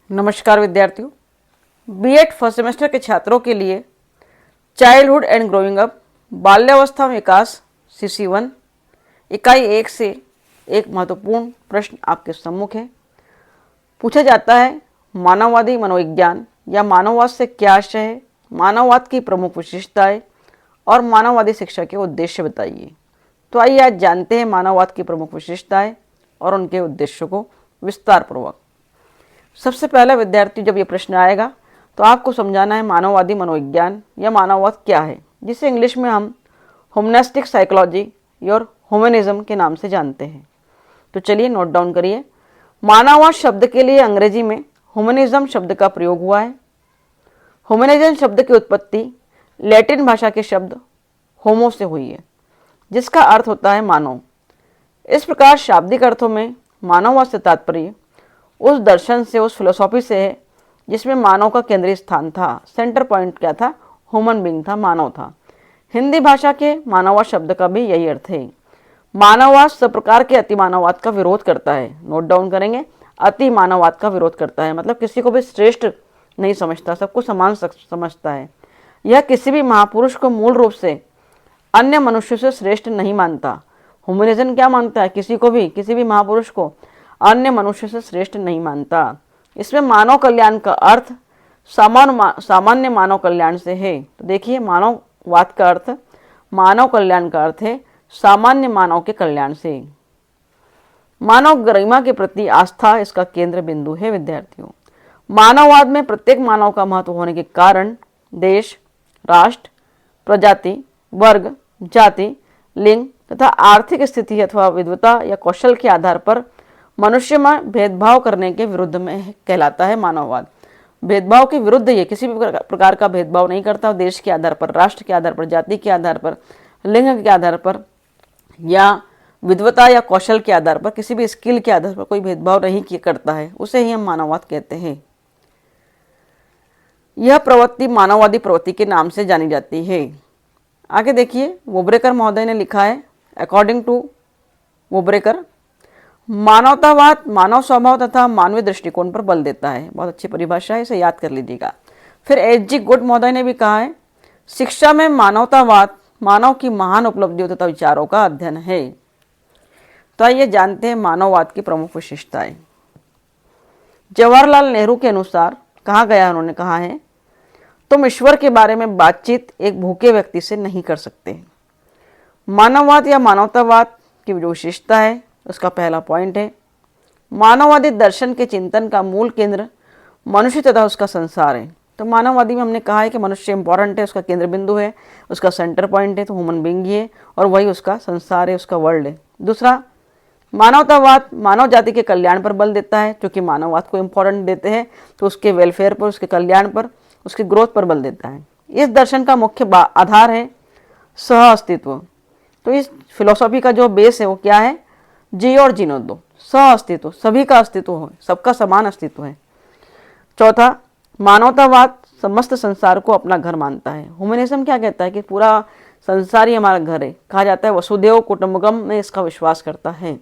नमस्कार विद्यार्थियों, BEd first semester के छात्रों के लिए चाइल्डहुड एंड ग्रोइंग अप बाल्यावस्था में विकास CC1 इकाई 1 से एक महत्वपूर्ण प्रश्न आपके सम्मुख है। पूछा जाता है, मानववादी मनोविज्ञान या मानववाद से क्या आशय है, मानववाद की प्रमुख विशेषताएं और मानववादी शिक्षा के उद्देश्य बताइए। तो आइए आज जानते हैं मानववाद की प्रमुख विशेषताएं और उनके उद्देश्यों को विस्तार पूर्वक। सबसे पहला विद्यार्थी जब ये प्रश्न आएगा तो आपको समझाना है मानववादी मनोविज्ञान या मानववाद क्या है, जिसे इंग्लिश में हम ह्यूमनिस्टिक साइकोलॉजी और ह्यूमनिज्म के नाम से जानते हैं। तो चलिए नोट डाउन करिए। मानववाद शब्द के लिए अंग्रेजी में ह्यूमनिज्म शब्द का प्रयोग हुआ है। ह्यूमनिज्म शब्द की उत्पत्ति लैटिन भाषा के शब्द होमो से हुई है, जिसका अर्थ होता है मानव। इस प्रकार शाब्दिक अर्थों में मानववाद से तात्पर्य उस दर्शन से, उस फिलोसॉफी से है जिसमें मानव का केंद्रीय स्थान था। सेंटर पॉइंट क्या था? ह्यूमन बीइंग था, मानव था। हिंदी भाषा के मानववाद शब्द का भी यही अर्थ है। मानववाद सब प्रकार के अति मानववाद का विरोध करता है। नोट डाउन करेंगे, अति मानववाद का विरोध करता है, मतलब किसी को भी श्रेष्ठ नहीं समझता, सबको समान समझता है। यह किसी भी महापुरुष को मूल रूप से अन्य मनुष्य से श्रेष्ठ नहीं मानता। ह्यूमनिज्म क्या मानता है? किसी को भी, किसी भी महापुरुष को अन्य मनुष्य से श्रेष्ठ नहीं मानता। इसमें मानव कल्याण का अर्थ सामान्य मानव कल्याण से है। तो देखिए, मानववाद का अर्थ, मानव कल्याण का अर्थ है सामान्य मानव के कल्याण से। मानव गरिमा के प्रति आस्था इसका केंद्र बिंदु है। विद्यार्थियों, मानववाद में प्रत्येक मानव का महत्व होने के कारण देश, राष्ट्र, प्रजाति, वर्ग, जाति, लिंग तथा आर्थिक स्थिति अथवा विद्वता या कौशल के आधार पर मनुष्य में भेदभाव करने के विरुद्ध में कहलाता है मानववाद। भेदभाव के विरुद्ध ये किसी भी प्रकार का भेदभाव नहीं करता। देश के आधार पर, राष्ट्र के आधार पर, जाति के आधार पर, लिंग के आधार पर या विद्वता या कौशल के आधार पर, किसी भी स्किल के आधार पर कोई भेदभाव नहीं करता है, उसे ही हम मानववाद कहते हैं। यह प्रवृत्ति मानववादी प्रवृत्ति के नाम से जानी जाती है। आगे देखिए, वोब्रेकर महोदय ने लिखा है, अकॉर्डिंग टू वोब्रेकर, मानवतावाद मानव स्वभाव तथा मानवीय दृष्टिकोण पर बल देता है। बहुत अच्छी परिभाषा है, इसे याद कर लीजिएगा। फिर H.G. गुड महोदय ने भी कहा है, शिक्षा में मानवतावाद मानव की महान उपलब्धियों तथा विचारों का अध्ययन है। तो आइए जानते हैं मानववाद की प्रमुख विशेषताएं। जवाहरलाल नेहरू के अनुसार कहा गया, उन्होंने कहा है, तुम ईश्वर के बारे में बातचीत एक भूखे व्यक्ति से नहीं कर सकते। मानववाद या मानवतावाद की जो विशेषता है, उसका पहला पॉइंट है, मानववादी दर्शन के चिंतन का मूल केंद्र मनुष्य तथा उसका संसार है। तो मानववादी में हमने कहा है कि मनुष्य इंपॉर्टेंट है, उसका केंद्र बिंदु है, उसका सेंटर पॉइंट है, तो ह्यूमन बीइंग ही है और वही उसका संसार है, उसका वर्ल्ड है। दूसरा, मानवतावाद मानव जाति के कल्याण पर बल देता है। क्योंकि मानववाद को इंपॉर्टेंट देते हैं तो उसके वेलफेयर पर, उसके कल्याण पर, उसकी ग्रोथ पर बल देता है। इस दर्शन का मुख्य आधार है सह अस्तित्व। तो इस फिलोसॉफी का जो बेस है वो क्या है? जी और जीनो दो, सह अस्तित्व, सभी का अस्तित्व हो, सबका समान अस्तित्व है। चौथा, मानवतावाद समस्त संसार को अपना घर मानता है। ह्यूमनिज्म क्या कहता है कि पूरा संसार ही हमारा घर है। कहा जाता है वसुदेव कुटुंबकम में इसका विश्वास करता है।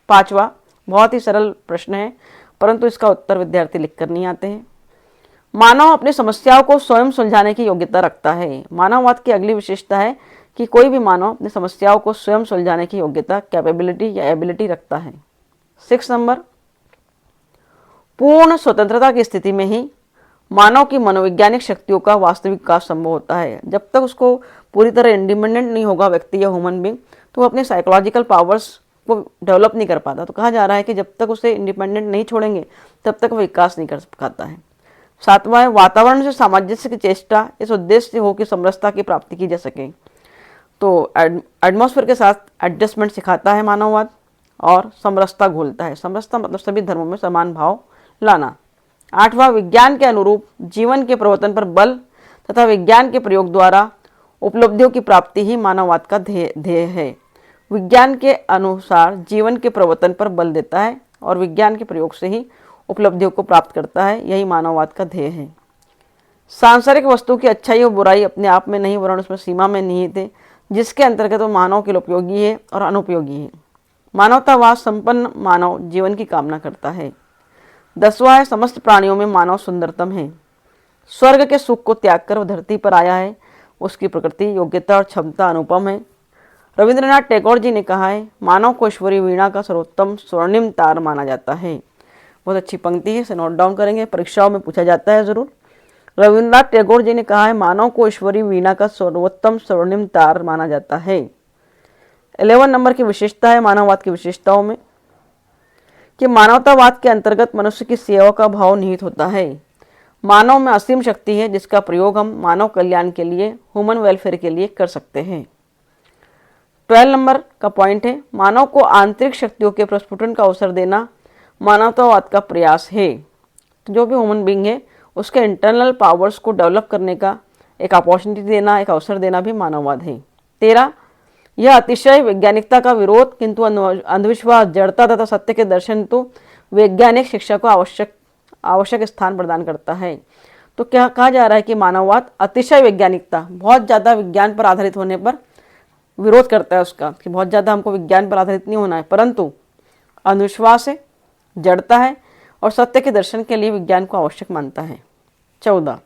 पांचवा, बहुत ही सरल प्रश्न है परंतु इसका उत्तर विद्यार्थी लिखकर नहीं आते हैं। मानव अपनी समस्याओं को स्वयं सुलझाने की योग्यता रखता है। मानववाद की अगली विशेषता है कि कोई भी मानव अपनी समस्याओं को स्वयं सुलझाने की योग्यता, कैपेबिलिटी या एबिलिटी रखता है। 6 नंबर, पूर्ण स्वतंत्रता की स्थिति में ही मानव की मनोवैज्ञानिक शक्तियों का वास्तविक विकास संभव होता है। जब तक उसको पूरी तरह इंडिपेंडेंट नहीं होगा व्यक्ति या ह्यूमन बीइंग, तो वो अपने साइकोलॉजिकल पावर्स को डेवलप नहीं कर पाता। तो कहा जा रहा है कि जब तक उसे इंडिपेंडेंट नहीं छोड़ेंगे तब तक वो विकास नहीं कर पाता है। 7वां है, वातावरण से सामंजस्य की चेष्टा इस उद्देश्य से हो कि समरसता की प्राप्ति की जा सके। तो एटमॉस्फेयर के साथ एडजस्टमेंट सिखाता है मानववाद और समरसता घोलता है। समरसता मतलब सभी धर्मों में समान भाव लाना। 8वां, विज्ञान के अनुरूप जीवन के प्रवर्तन पर बल तथा विज्ञान के प्रयोग द्वारा उपलब्धियों की प्राप्ति ही मानववाद का ध्येय है। विज्ञान के अनुसार जीवन के प्रवर्तन पर बल देता है और विज्ञान के प्रयोग से ही उपलब्धियों को प्राप्त करता है, यही मानववाद का ध्येय है। सांसारिक वस्तु की अच्छाई और बुराई अपने आप में नहीं वरन उसमें सीमा में निहित है, जिसके अंतर्गत वो मानव के लिए उपयोगी है और अनुपयोगी है। मानवतावाद संपन्न मानव जीवन की कामना करता है। 10वां है समस्त प्राणियों में मानव सुंदरतम है। स्वर्ग के सुख को त्याग कर वह धरती पर आया है, उसकी प्रकृति, योग्यता और क्षमता अनुपम है। रविंद्रनाथ टैगोर जी ने कहा है, मानव को ईश्वरीय वीणा का सर्वोत्तम स्वर्णिम तार माना जाता है। बहुत अच्छी पंक्ति है, इसे नोट डाउन करेंगे, परीक्षाओं में पूछा जाता है जरूर। रविंद्रनाथ टैगोर जी ने कहा है, मानव को ईश्वरीय वीणा का सर्वोत्तम स्वर्णिम तार माना जाता है। 11 नंबर की विशेषता है मानववाद की विशेषताओं में कि मानवतावाद के अंतर्गत मनुष्य की सेवा का भाव निहित होता है। मानव में असीम शक्ति है जिसका प्रयोग हम मानव कल्याण के लिए, ह्यूमन वेलफेयर के लिए कर सकते हैं। 12 नंबर का पॉइंट है, मानव को आंतरिक शक्तियों के प्रस्फुटन का अवसर देना मानवतावाद का प्रयास है। तो जो भी ह्यूमन बीइंग है उसके इंटरनल पावर्स को डेवलप करने का एक अपॉर्चुनिटी देना, एक अवसर देना भी मानववाद है। 13, यह अतिशय वैज्ञानिकता का विरोध किंतु अंधविश्वास, जड़ता तथा सत्य के दर्शन तो वैज्ञानिक शिक्षा को आवश्यक स्थान प्रदान करता है। तो क्या कहा जा रहा है कि मानववाद अतिशय वैज्ञानिकता, बहुत ज़्यादा विज्ञान पर आधारित होने पर विरोध करता है उसका, कि बहुत ज़्यादा हमको विज्ञान पर आधारित नहीं होना है, परंतु अंधविश्वास है, जड़ता है और सत्य के दर्शन के लिए विज्ञान को आवश्यक मानता है। 14,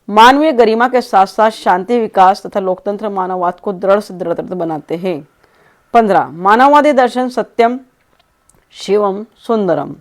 मानवीय गरिमा के साथ साथ शांति, विकास तथा लोकतंत्र मानववाद को दृढ़ से दृढ़तर बनाते हैं। 15, मानववादी दर्शन सत्यम, शिवम, सुंदरम,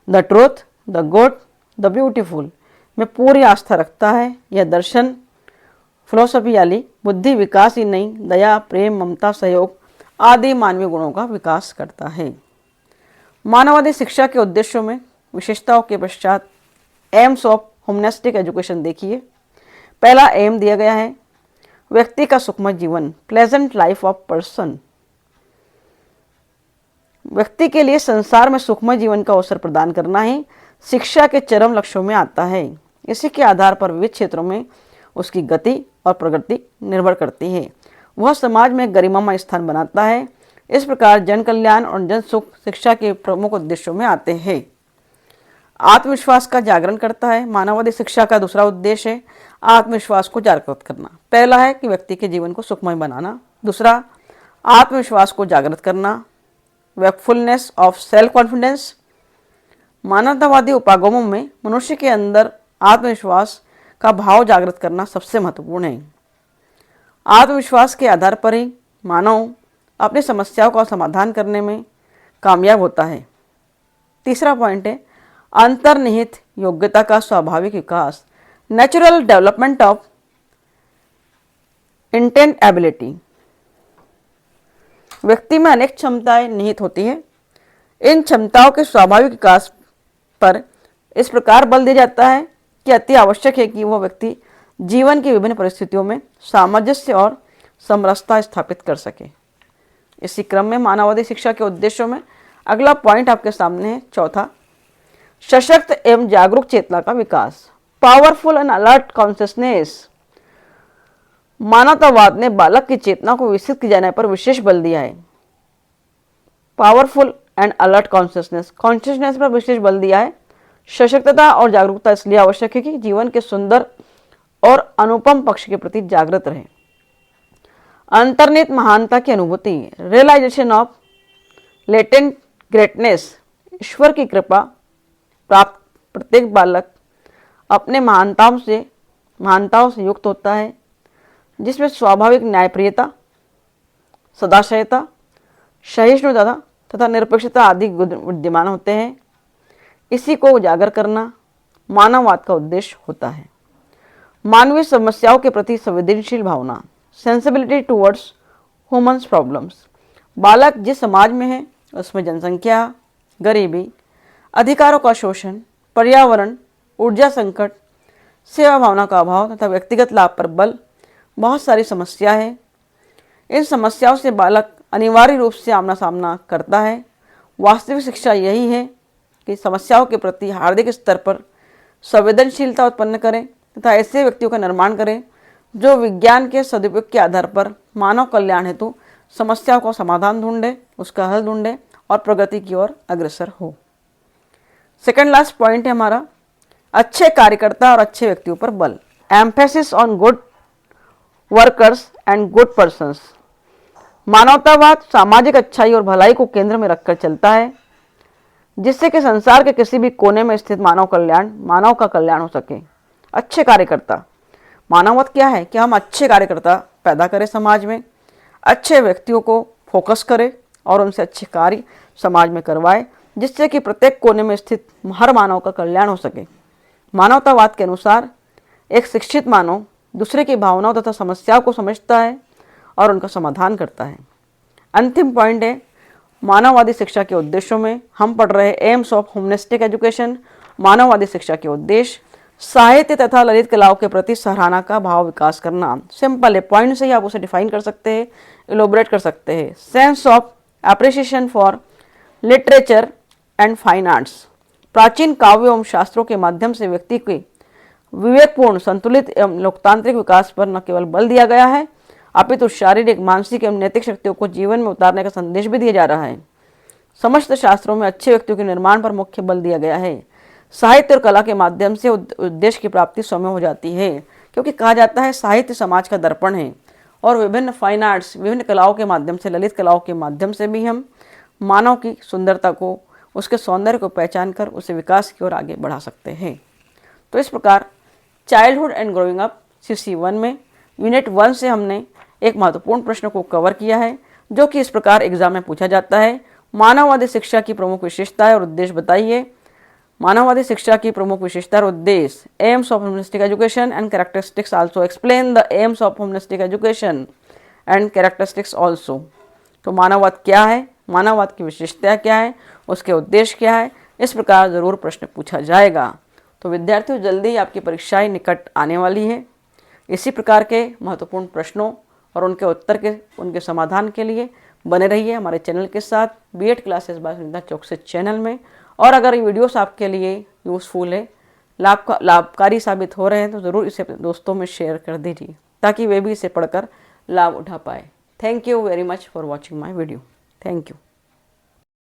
the truth, the good, the beautiful में पूरी आस्था रखता है। यह दर्शन फिलोसफी यानी बुद्धि विकास ही नहीं, दया, प्रेम, ममता, सहयोग आदि मानवीय गुणों का विकास करता है। मानववादी शिक्षा के उद्देश्यों में विशेषताओं के पश्चात एम्स ऑफ ह्यूमनिस्टिक एजुकेशन देखिए। पहला एम दिया गया है, व्यक्ति का सुखमय जीवन, प्लेजेंट लाइफ ऑफ पर्सन। व्यक्ति के लिए संसार में सुखमय जीवन का अवसर प्रदान करना ही शिक्षा के चरम लक्ष्यों में आता है। इसी के आधार पर विविध क्षेत्रों में उसकी गति और प्रगति निर्भर करती है। वह समाज में गरिमामय स्थान बनाता है। इस प्रकार जन कल्याण और जन सुख शिक्षा के प्रमुख उद्देश्यों में आते हैं। आत्मविश्वास का जागरण करता है। मानववादी शिक्षा का दूसरा उद्देश्य है आत्मविश्वास को जागृत करना। पहला है कि व्यक्ति के जीवन को सुखमय बनाना, दूसरा आत्मविश्वास को जागृत करना, वेकफुलनेस ऑफ सेल्फ कॉन्फिडेंस। मानवतावादी उपागमों में मनुष्य के अंदर आत्मविश्वास का भाव जागृत करना सबसे महत्वपूर्ण है। आत्मविश्वास के आधार पर ही मानव अपनी समस्याओं का समाधान करने में कामयाब होता है। तीसरा पॉइंट है अंतर्निहित योग्यता का स्वाभाविक विकास, natural development of intent ability. व्यक्ति में अनेक क्षमताएं निहित होती हैं। इन क्षमताओं के स्वाभाविक विकास पर इस प्रकार बल दिया जाता है कि अति आवश्यक है कि वह व्यक्ति जीवन की विभिन्न परिस्थितियों में सामंजस्य और समरसता स्थापित कर सके। इसी क्रम में मानववादी शिक्षा के उद्देश्यों में अगला पॉइंट आपके सामने है, चौथा, सशक्त एवं जागरूक चेतना का विकास, पावरफुल एंड अलर्ट कॉन्शियसनेस। मानवतावाद ने बालक की चेतना को विकसित किए जाने पर विशेष बल दिया है। पावरफुल एंड अलर्ट कॉन्शियसनेस पर विशेष बल दिया है। सशक्तता और जागरूकता इसलिए आवश्यक है कि जीवन के सुंदर और अनुपम पक्ष के प्रति जागृत रहे। अंतर्निहित महानता की अनुभूति, रियलाइजेशन ऑफ लेटेंट ग्रेटनेस। ईश्वर की कृपा प्राप्त प्रत्येक बालक अपने महानताओं से युक्त होता है, जिसमें स्वाभाविक न्यायप्रियता, सदाशयता, सहिष्णुता तथा निरपेक्षता आदि विद्यमान होते हैं। इसी को उजागर करना मानववाद का उद्देश्य होता है। मानवीय समस्याओं के प्रति संवेदनशील भावना, सेंसिबिलिटी टुवर्ड्स ह्यूमन्स प्रॉब्लम्स। बालक जिस समाज में है उसमें जनसंख्या, गरीबी, अधिकारों का शोषण, पर्यावरण, ऊर्जा संकट, सेवा भावना का अभाव तथा व्यक्तिगत लाभ पर बल, बहुत सारी समस्या है। इन समस्याओं से बालक अनिवार्य रूप से आमना सामना करता है। वास्तविक शिक्षा यही है कि समस्याओं के प्रति हार्दिक स्तर पर संवेदनशीलता उत्पन्न करें तथा ऐसे व्यक्तियों का निर्माण करें जो विज्ञान के सदुपयोग के आधार पर मानव कल्याण हेतु समस्याओं का समाधान ढूंढे, उसका हल ढूंढे और प्रगति की ओर अग्रसर हो। सेकंड लास्ट पॉइंट है हमारा अच्छे कार्यकर्ता और अच्छे व्यक्तियों पर बल, emphasis on good workers and good persons. मानवतावाद सामाजिक अच्छाई और भलाई को केंद्र में रखकर चलता है। जिससे कि संसार के किसी भी कोने में स्थित मानव का कल्याण हो सके। अच्छे कार्यकर्ता, मानववत क्या है कि हम अच्छे कार्यकर्ता पैदा करें, समाज में अच्छे व्यक्तियों को फोकस करें और उनसे अच्छे कार्य समाज में करवाए, जिससे कि प्रत्येक कोने में स्थित हर मानव का कल्याण हो सके। मानवतावाद के अनुसार एक शिक्षित मानव दूसरे की भावनाओं तथा समस्याओं को समझता है और उनका समाधान करता है। अंतिम पॉइंट है मानववादी शिक्षा के उद्देश्यों में हम पढ़ रहे एम्स ऑफ ह्यूमनिस्टिक एजुकेशन। मानववादी शिक्षा के उद्देश्य साहित्य तथा ललित कलाओं के प्रति सराहना का भाव विकास करना। सिंपल है, पॉइंट से ही आप उसे डिफाइन कर सकते हैं, इलोबरेट कर सकते हैं। Sense of appreciation for literature and fine arts, प्राचीन काव्यों एवं शास्त्रों के माध्यम से व्यक्ति के विवेकपूर्ण, संतुलित एवं लोकतांत्रिक विकास पर न केवल बल दिया गया है अपितु शारीरिक, मानसिक एवं नैतिक शक्तियों को जीवन में उतारने का संदेश भी दिया जा रहा है। समस्त शास्त्रों में अच्छे व्यक्तियों के निर्माण पर मुख्य बल दिया गया है। साहित्य और कला के माध्यम से उद्देश्य की प्राप्ति स्वयं हो जाती है, क्योंकि कहा जाता है साहित्य समाज का दर्पण है और विभिन्न फाइन आर्ट्स, विभिन्न कलाओं के माध्यम से, ललित कलाओं के माध्यम से भी हम मानव की सुंदरता को, उसके सौंदर्य को पहचान कर उसे विकास की ओर आगे बढ़ा सकते हैं। तो इस प्रकार childhood and growing up CC1 में यूनिट 1 से हमने एक महत्वपूर्ण प्रश्न को कवर किया है, जो कि इस प्रकार एग्जाम में पूछा जाता है। मानववादी शिक्षा की प्रमुख विशेषताएं और उद्देश्य बताइए। मानववादी शिक्षा की प्रमुख विशेषता और उद्देश्य, AIIMS of humanistic education and characteristics also, explain the AIIMS of humanistic education and characteristics also. तो मानववाद क्या है, मानववाद की विशेषता क्या है, उसके उद्देश्य क्या है, इस प्रकार जरूर प्रश्न पूछा जाएगा। तो विद्यार्थियों, जल्दी ही आपकी परीक्षाएं निकट आने वाली है। इसी प्रकार के महत्वपूर्ण प्रश्नों और उनके उत्तर के, उनके समाधान के लिए बने रहिए हमारे चैनल के साथ, B.Ed क्लासेस बाय सुनीता चौकसी चैनल में। और अगर ये वीडियोस आपके लिए यूज़फुल है, लाभकारी साबित हो रहे हैं, तो ज़रूर इसे अपने दोस्तों में शेयर कर दीजिए, ताकि वे भी इसे पढ़कर लाभ उठा पाए। Thank you very much for watching my video. Thank you.